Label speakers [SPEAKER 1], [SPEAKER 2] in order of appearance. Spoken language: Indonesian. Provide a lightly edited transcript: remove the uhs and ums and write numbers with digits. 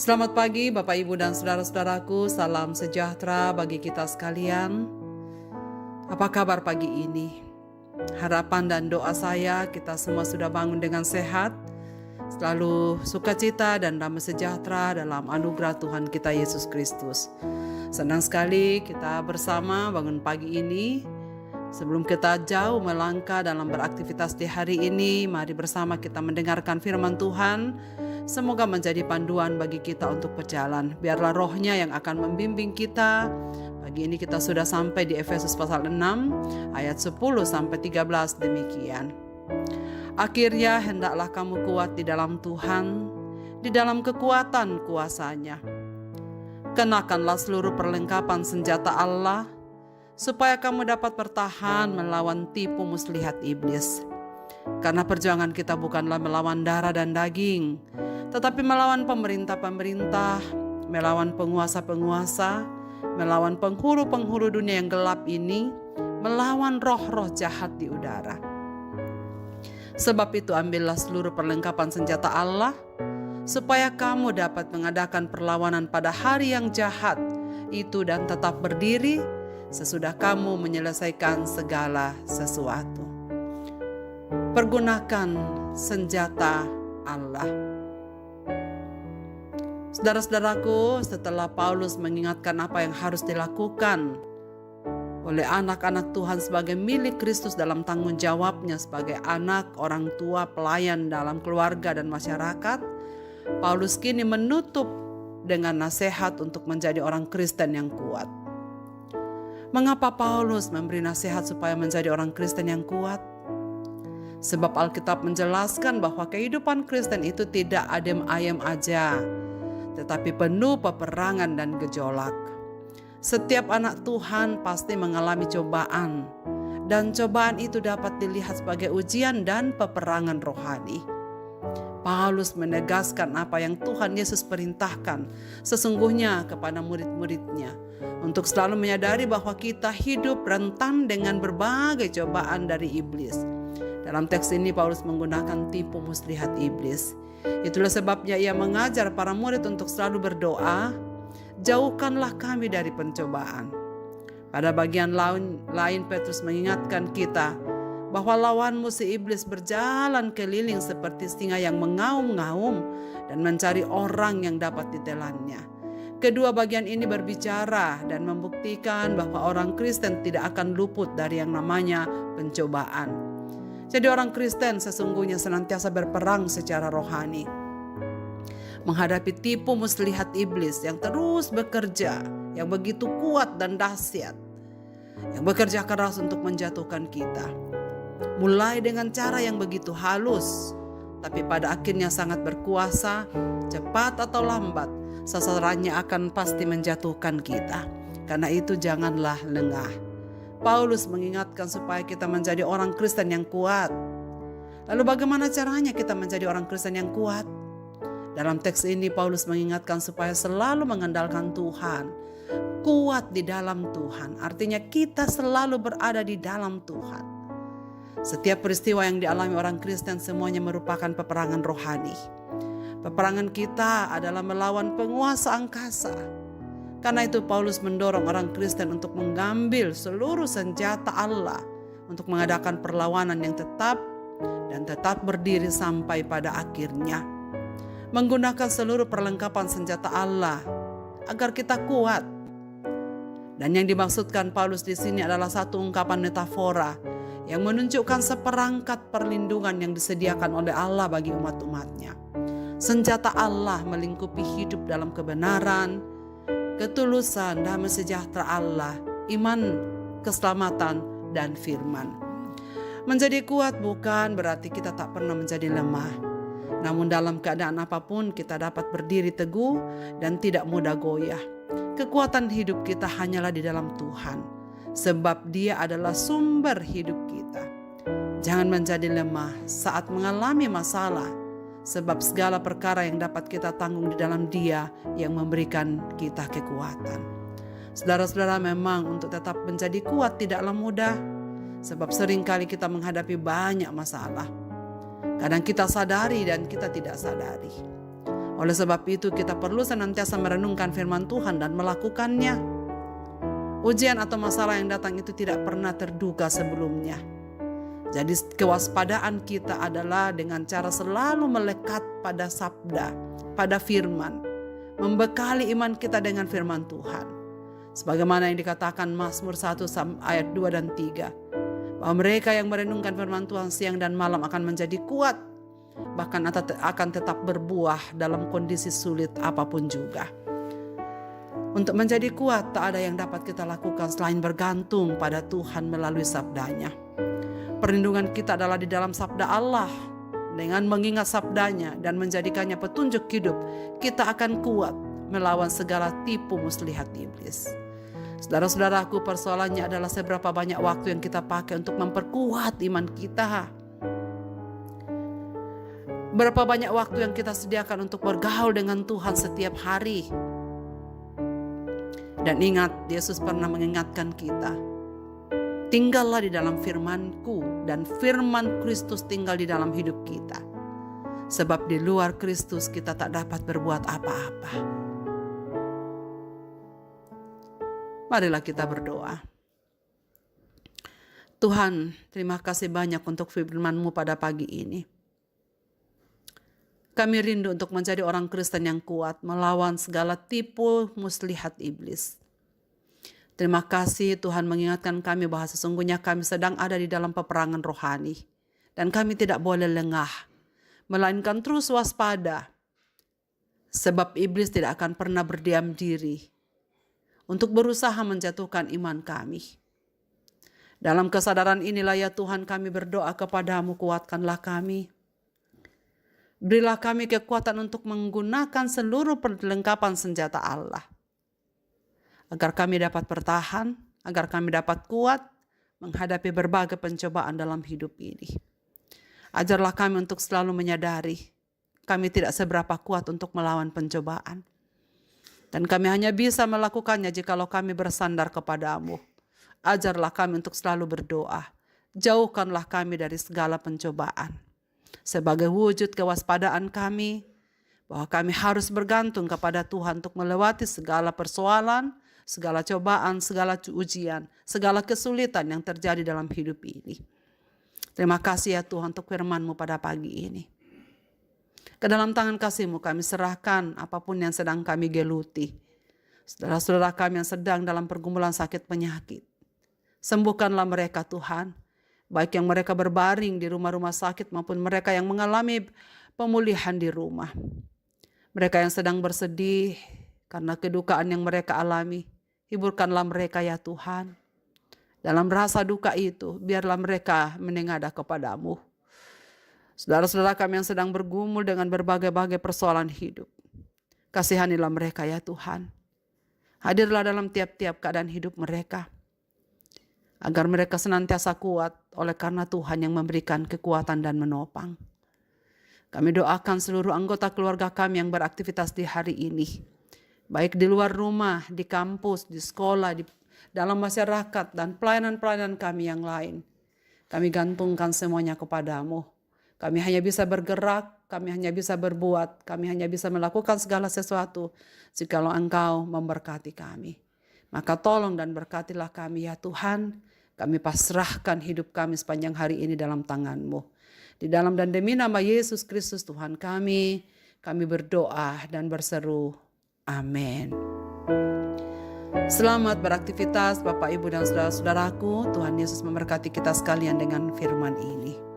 [SPEAKER 1] Selamat pagi Bapak Ibu dan saudara-saudaraku, salam sejahtera bagi kita sekalian. Apa kabar pagi ini? Harapan dan doa saya kita semua sudah bangun dengan sehat, selalu sukacita dan damai sejahtera dalam anugerah Tuhan kita Yesus Kristus. Senang sekali kita bersama bangun pagi ini. Sebelum kita jauh melangkah dalam beraktivitas di hari ini, mari bersama kita mendengarkan firman Tuhan. Semoga menjadi panduan bagi kita untuk berjalan. Biarlah rohnya yang akan membimbing kita. Pagi ini kita sudah sampai di Efesus pasal 6 ayat 10 sampai 13 demikian. Akhirnya hendaklah kamu kuat di dalam Tuhan, di dalam kekuatan kuasa-Nya. Kenakanlah seluruh perlengkapan senjata Allah, supaya kamu dapat bertahan melawan tipu muslihat iblis. Karena perjuangan kita bukanlah melawan darah dan daging, tetapi melawan pemerintah-pemerintah, melawan penguasa-penguasa, melawan penghulu-penghulu dunia yang gelap ini, melawan roh-roh jahat di udara. Sebab itu ambillah seluruh perlengkapan senjata Allah, supaya kamu dapat mengadakan perlawanan pada hari yang jahat itu dan tetap berdiri sesudah kamu menyelesaikan segala sesuatu. Pergunakan senjata Allah. Saudara-saudaraku, setelah Paulus mengingatkan apa yang harus dilakukan oleh anak-anak Tuhan sebagai milik Kristus dalam tanggung jawabnya sebagai anak, orang tua, pelayan dalam keluarga dan masyarakat, Paulus kini menutup dengan nasihat untuk menjadi orang Kristen yang kuat. Mengapa Paulus memberi nasihat supaya menjadi orang Kristen yang kuat? Sebab Alkitab menjelaskan bahwa kehidupan Kristen itu tidak adem ayem aja, tetapi penuh peperangan dan gejolak. Setiap anak Tuhan pasti mengalami cobaan, dan cobaan itu dapat dilihat sebagai ujian dan peperangan rohani. Paulus menegaskan apa yang Tuhan Yesus perintahkan sesungguhnya kepada murid-muridnya, untuk selalu menyadari bahwa kita hidup rentan dengan berbagai cobaan dari iblis. Dalam teks ini Paulus menggunakan tipu muslihat iblis. Itulah sebabnya ia mengajar para murid untuk selalu berdoa, jauhkanlah kami dari pencobaan. Pada bagian lain Petrus mengingatkan kita bahwa lawanmu si iblis berjalan keliling seperti singa yang mengaum-ngaum dan mencari orang yang dapat ditelannya. Kedua bagian ini berbicara dan membuktikan bahwa orang Kristen tidak akan luput dari yang namanya pencobaan. Jadi orang Kristen sesungguhnya senantiasa berperang secara rohani, menghadapi tipu muslihat iblis yang terus bekerja, yang begitu kuat dan dahsyat, yang bekerja keras untuk menjatuhkan kita. Mulai dengan cara yang begitu halus, tapi pada akhirnya sangat berkuasa, cepat atau lambat, sasarannya akan pasti menjatuhkan kita. Karena itu janganlah lengah. Paulus mengingatkan supaya kita menjadi orang Kristen yang kuat. Lalu bagaimana caranya kita menjadi orang Kristen yang kuat? Dalam teks ini Paulus mengingatkan supaya selalu mengandalkan Tuhan. Kuat di dalam Tuhan, artinya kita selalu berada di dalam Tuhan. Setiap peristiwa yang dialami orang Kristen semuanya merupakan peperangan rohani. Peperangan kita adalah melawan penguasa angkasa. Karena itu Paulus mendorong orang Kristen untuk mengambil seluruh senjata Allah untuk mengadakan perlawanan yang tetap berdiri sampai pada akhirnya. Menggunakan seluruh perlengkapan senjata Allah agar kita kuat. Dan yang dimaksudkan Paulus di sini adalah satu ungkapan metafora yang menunjukkan seperangkat perlindungan yang disediakan oleh Allah bagi umat-umatnya. Senjata Allah melingkupi hidup dalam kebenaran, ketulusan, damai sejahtera Allah, iman, keselamatan, dan firman. Menjadi kuat bukan berarti kita tak pernah menjadi lemah. Namun dalam keadaan apapun kita dapat berdiri teguh dan tidak mudah goyah. Kekuatan hidup kita hanyalah di dalam Tuhan, sebab Dia adalah sumber hidup kita. Jangan menjadi lemah saat mengalami masalah, sebab segala perkara yang dapat kita tanggung di dalam Dia yang memberikan kita kekuatan. Saudara-saudara, memang untuk tetap menjadi kuat tidaklah mudah, sebab seringkali kita menghadapi banyak masalah. Kadang kita sadari dan kita tidak sadari. Oleh sebab itu kita perlu senantiasa merenungkan firman Tuhan dan melakukannya. Ujian atau masalah yang datang itu tidak pernah terduga sebelumnya. Jadi kewaspadaan kita adalah dengan cara selalu melekat pada sabda, pada firman. Membekali iman kita dengan firman Tuhan. Sebagaimana yang dikatakan Mazmur 1 ayat 2 dan 3. Bahwa mereka yang merenungkan firman Tuhan siang dan malam akan menjadi kuat. Bahkan akan tetap berbuah dalam kondisi sulit apapun juga. Untuk menjadi kuat tak ada yang dapat kita lakukan selain bergantung pada Tuhan melalui sabdanya. Perlindungan kita adalah di dalam sabda Allah. Dengan mengingat sabdanya dan menjadikannya petunjuk hidup, kita akan kuat melawan segala tipu muslihat iblis. Saudara-saudaraku, persoalannya adalah seberapa banyak waktu yang kita pakai untuk memperkuat iman kita. Berapa banyak waktu yang kita sediakan untuk bergaul dengan Tuhan setiap hari. Dan ingat, Yesus pernah mengingatkan kita, tinggallah di dalam firman-Ku dan firman Kristus tinggal di dalam hidup kita. Sebab di luar Kristus kita tak dapat berbuat apa-apa. Marilah kita berdoa. Tuhan, terima kasih banyak untuk firman-Mu pada pagi ini. Kami rindu untuk menjadi orang Kristen yang kuat melawan segala tipu muslihat iblis. Terima kasih Tuhan mengingatkan kami bahwa sesungguhnya kami sedang ada di dalam peperangan rohani. Dan kami tidak boleh lengah, melainkan terus waspada. Sebab iblis tidak akan pernah berdiam diri untuk berusaha menjatuhkan iman kami. Dalam kesadaran inilah ya Tuhan kami berdoa kepadamu, kuatkanlah kami. Berilah kami kekuatan untuk menggunakan seluruh perlengkapan senjata Allah. Agar kami dapat bertahan, agar kami dapat kuat menghadapi berbagai pencobaan dalam hidup ini. Ajarlah kami untuk selalu menyadari kami tidak seberapa kuat untuk melawan pencobaan. Dan kami hanya bisa melakukannya jikalau kami bersandar kepadamu. Ajarlah kami untuk selalu berdoa. Jauhkanlah kami dari segala pencobaan. Sebagai wujud kewaspadaan kami, bahwa kami harus bergantung kepada Tuhan untuk melewati segala persoalan, segala cobaan, segala ujian, segala kesulitan yang terjadi dalam hidup ini. Terima kasih ya Tuhan untuk firman-Mu pada pagi ini. Ke dalam tangan kasih-Mu kami serahkan apapun yang sedang kami geluti. Saudara-saudara kami yang sedang dalam pergumulan sakit penyakit. Sembuhkanlah mereka Tuhan. Baik yang mereka berbaring di rumah-rumah sakit maupun mereka yang mengalami pemulihan di rumah. Mereka yang sedang bersedih karena kedukaan yang mereka alami. Hiburkanlah mereka ya Tuhan. Dalam rasa duka itu, biarlah mereka menengadah kepadamu. Saudara-saudara kami yang sedang bergumul dengan berbagai-bagai persoalan hidup. Kasihanilah mereka ya Tuhan. Hadirlah dalam tiap-tiap keadaan hidup mereka. Agar mereka senantiasa kuat oleh karena Tuhan yang memberikan kekuatan dan menopang. Kami doakan seluruh anggota keluarga kami yang beraktivitas di hari ini. Baik di luar rumah, di kampus, di sekolah, di dalam masyarakat, dan pelayanan-pelayanan kami yang lain. Kami gantungkan semuanya kepadamu. Kami hanya bisa bergerak, kami hanya bisa berbuat, kami hanya bisa melakukan segala sesuatu jikalau Engkau memberkati kami. Maka tolong dan berkatilah kami ya Tuhan. Kami pasrahkan hidup kami sepanjang hari ini dalam tangan-Mu. Di dalam dan demi nama Yesus Kristus Tuhan kami berdoa dan berseru. Amin. Selamat beraktivitas Bapak, Ibu, dan saudara-saudaraku. Tuhan Yesus memberkati kita sekalian dengan firman ini.